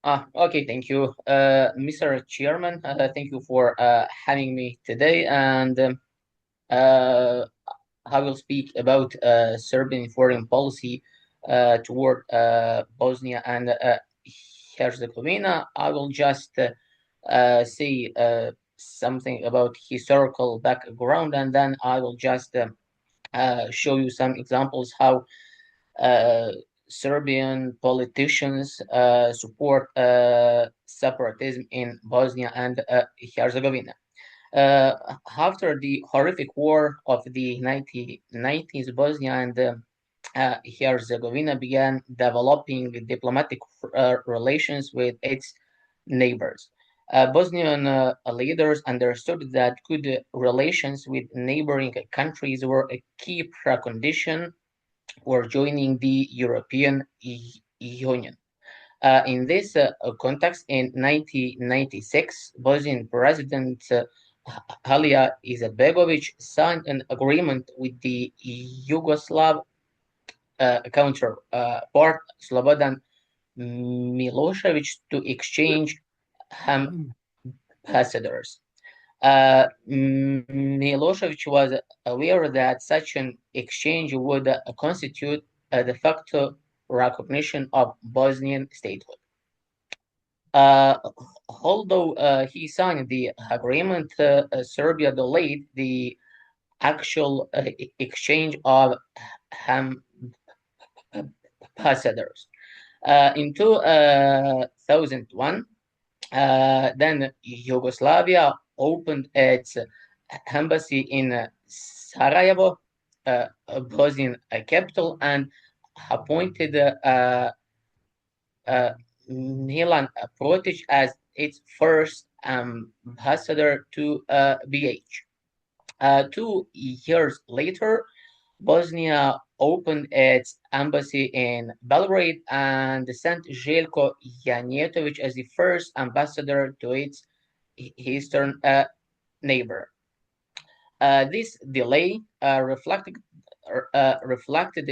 Okay, thank you, Mr. Chairman. Thank you for having me today, and uh, I will speak about Serbian foreign policy toward Bosnia and Herzegovina. I will just say something about historical background, and then I will just show you some examples how uh, Serbian politicians support separatism in Bosnia and Herzegovina. Uh, After the horrific war of the 1990s, Bosnia and Herzegovina began developing diplomatic relations with its neighbors. Bosnian leaders understood that good relations with neighboring countries were a key precondition for joining the European Union. In this context, in 1996, Bosnian President Alija Izetbegović signed an agreement with the Yugoslav counterpart Slobodan Milosevic to exchange ambassadors. Milosevic was aware that such an exchange would constitute a de facto recognition of Bosnian statehood. Uh, Although he signed the agreement, Serbia delayed the actual exchange of ambassadors. In 2001, then Yugoslavia opened its embassy in Sarajevo, Bosnian capital, and appointed uh, Milan Protic as its first ambassador to BH. 2 years later, Bosnia opened its embassy in Belgrade and sent Željko Janjetović as the first ambassador to its eastern neighbor. This delay reflected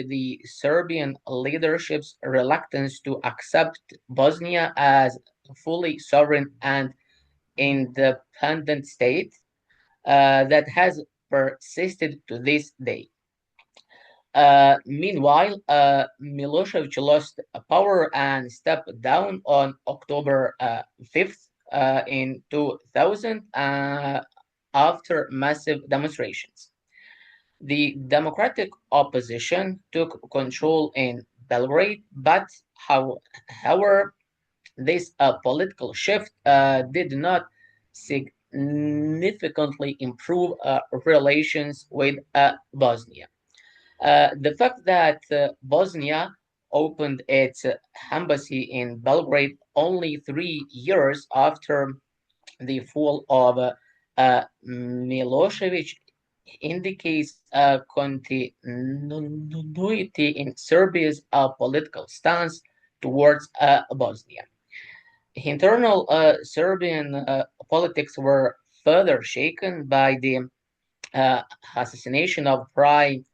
the Serbian leadership's reluctance to accept Bosnia as a fully sovereign and independent state that has persisted to this day. Meanwhile, Milosevic lost power and stepped down on October 5th in 2000 after massive demonstrations. The democratic opposition took control in Belgrade, but however, this political shift did not significantly improve relations with Bosnia. The fact that Bosnia opened its embassy in Belgrade only 3 years after the fall of Milosevic indicates a continuity in Serbia's political stance towards Bosnia. Internal Serbian politics were further shaken by the assassination of Prime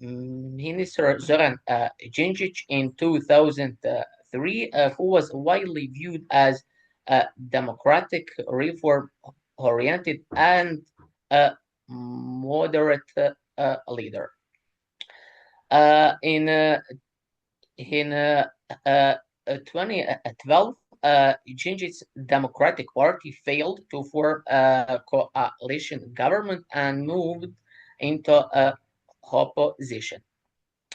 Minister Zoran Djindjic in 2003, who was widely viewed as a democratic, reform-oriented, and a moderate leader. In 2012, Djindjic's Democratic Party failed to form a coalition government and moved into opposition.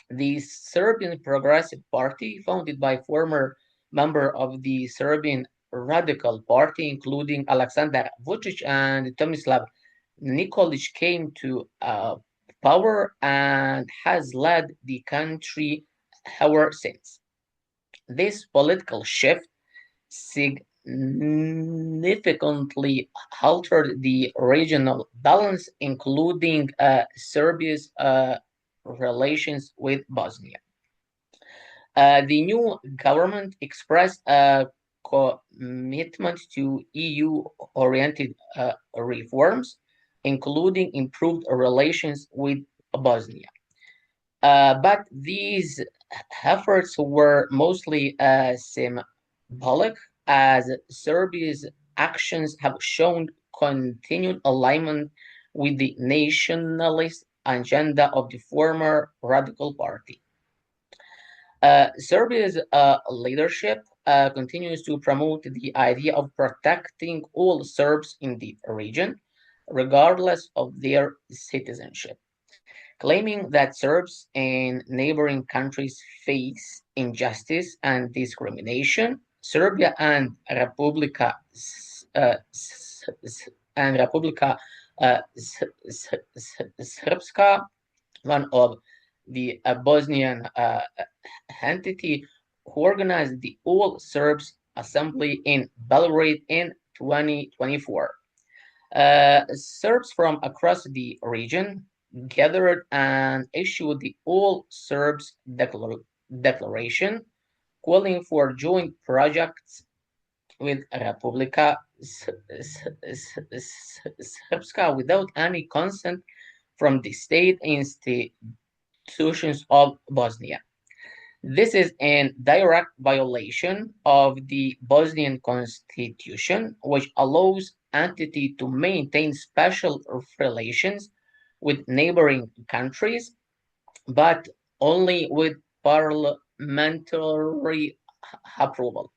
The Serbian Progressive Party, founded by former members of the Serbian Radical Party, including Aleksandar Vučić and Tomislav Nikolic, came to power and has led the country ever since. This political shift significantly altered the regional balance, including Serbia's relations with Bosnia. The new government expressed a commitment to EU-oriented reforms, including improved relations with Bosnia. But these efforts were mostly public, as Serbia's actions have shown continued alignment with the nationalist agenda of the former Radical Party. Serbia's leadership continues to promote the idea of protecting all Serbs in the region, regardless of their citizenship, claiming that Serbs in neighboring countries face injustice and discrimination. Serbia and Republika Srpska, one of the Bosnian entity, who organized the All Serbs Assembly in Belgrade in 2024. Serbs from across the region gathered and issued the All Serbs Declaration, calling for joint projects with Republika Srpska without any consent from the state institutions of Bosnia. This is in direct violation of the Bosnian constitution, which allows entity to maintain special relations with neighboring countries, but only with parliamentary approval.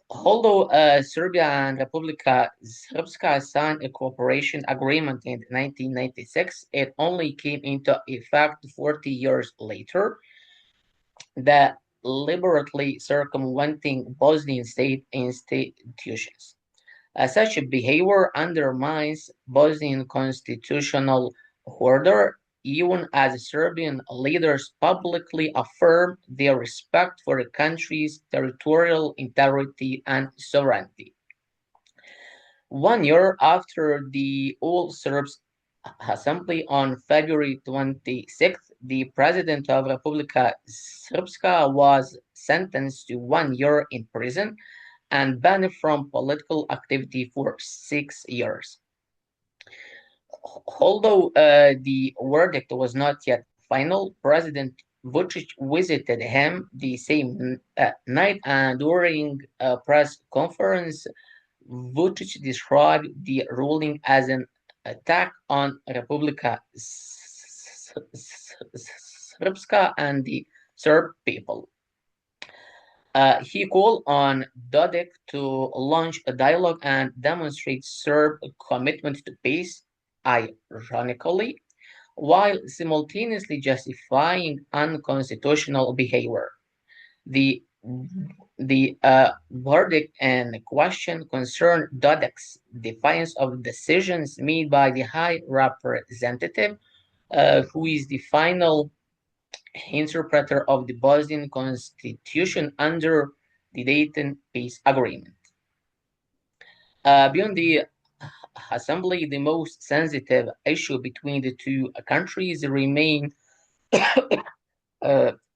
Although Serbia and Republika Srpska signed a cooperation agreement in 1996, it only came into effect 40 years later, that deliberately circumventing Bosnian state institutions. Such behavior undermines Bosnian constitutional order, even as Serbian leaders publicly affirm their respect for the country's territorial integrity and sovereignty. 1 year after the All Serbs Assembly on February 26th, the president of Republika Srpska was sentenced to 1 year in prison and banned from political activity for 6 years. Although the verdict was not yet final, President Vučić visited him the same night, and during a press conference, Vučić described the ruling as an attack on Republika Srpska and the Serb people. He called on Dodik to launch a dialogue and demonstrate Serb commitment to peace, ironically, while simultaneously justifying unconstitutional behavior. The verdict in question concerned Dodik's defiance of decisions made by the High Representative, who is the final interpreter of the Bosnian constitution under the Dayton Peace Agreement. Beyond the assembly, the most sensitive issue between the two countries remain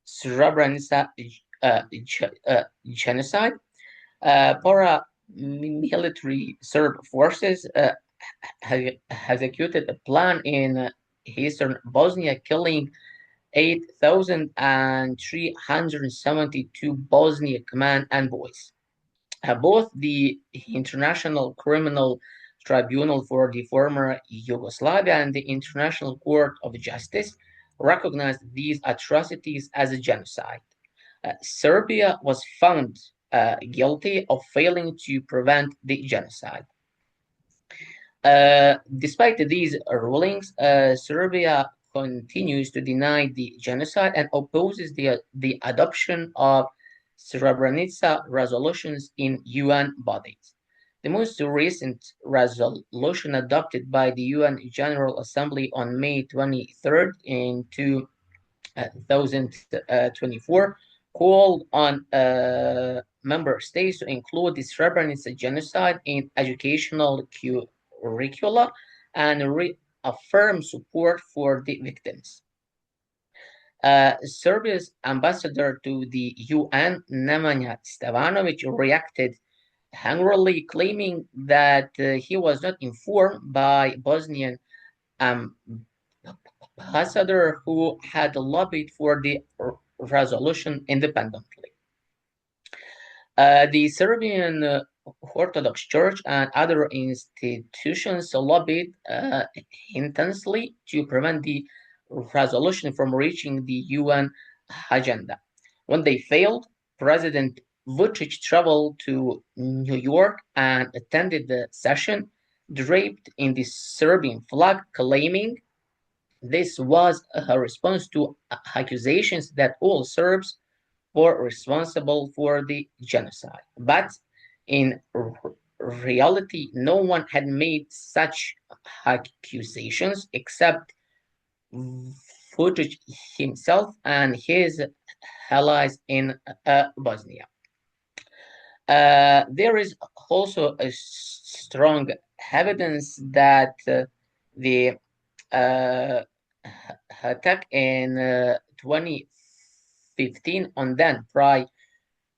Srebrenica genocide. Paramilitary Serb forces executed a plan in eastern Bosnia, killing 8,372 Bosniak men and boys. Both the International Criminal Tribunal for the former Yugoslavia and the International Court of Justice recognized these atrocities as a genocide. Serbia was found guilty of failing to prevent the genocide. Despite these rulings, Serbia continues to deny the genocide and opposes the adoption of Srebrenica resolutions in UN bodies. The most recent resolution adopted by the UN General Assembly on May 23rd in 2024 called on member states to include the Srebrenica genocide in educational curricula and reaffirm support for the victims. Serbia's ambassador to the UN, Nemanja Stevanović, reacted angrily, claiming that he was not informed by Bosnian ambassador who had lobbied for the resolution independently. The Serbian Orthodox Church and other institutions lobbied intensely to prevent the resolution from reaching the UN agenda. When they failed, President Vučić traveled to New York and attended the session, draped in the Serbian flag, claiming this was a response to accusations that all Serbs were responsible for the genocide. But in reality, no one had made such accusations except Vučić himself and his allies in Bosnia. There is also a strong evidence that the attack in 2015 on then Prime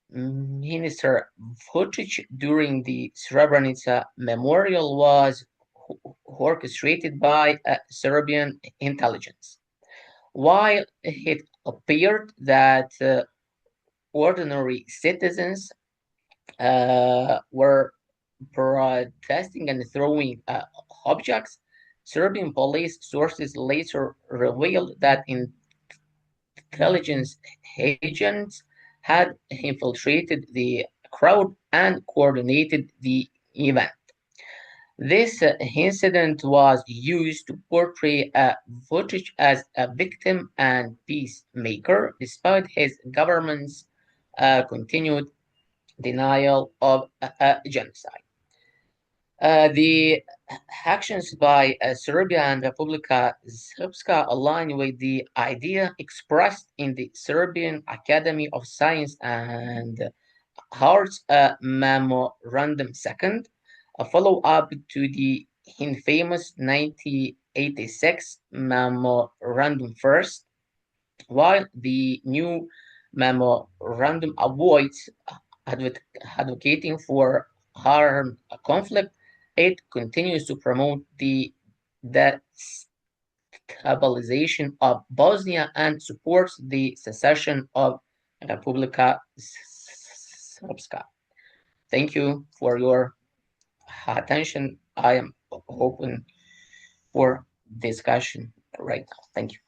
Minister Vučić during the Srebrenica memorial was orchestrated by Serbian intelligence. While it appeared that ordinary citizens were protesting and throwing objects, Serbian police sources later revealed that intelligence agents had infiltrated the crowd and coordinated the event. This incident was used to portray Vučić as a victim and peacemaker, despite his government's continued denial of genocide. The actions by Serbia and Republika Srpska align with the idea expressed in the Serbian Academy of Science and Arts Memorandum Second, a follow-up to the infamous 1986 Memorandum First, while the new memorandum avoids advocating for armed conflict. It continues to promote the destabilization of Bosnia and supports the secession of Republika Srpska. Thank you for your attention. I am open for discussion right now. Thank you.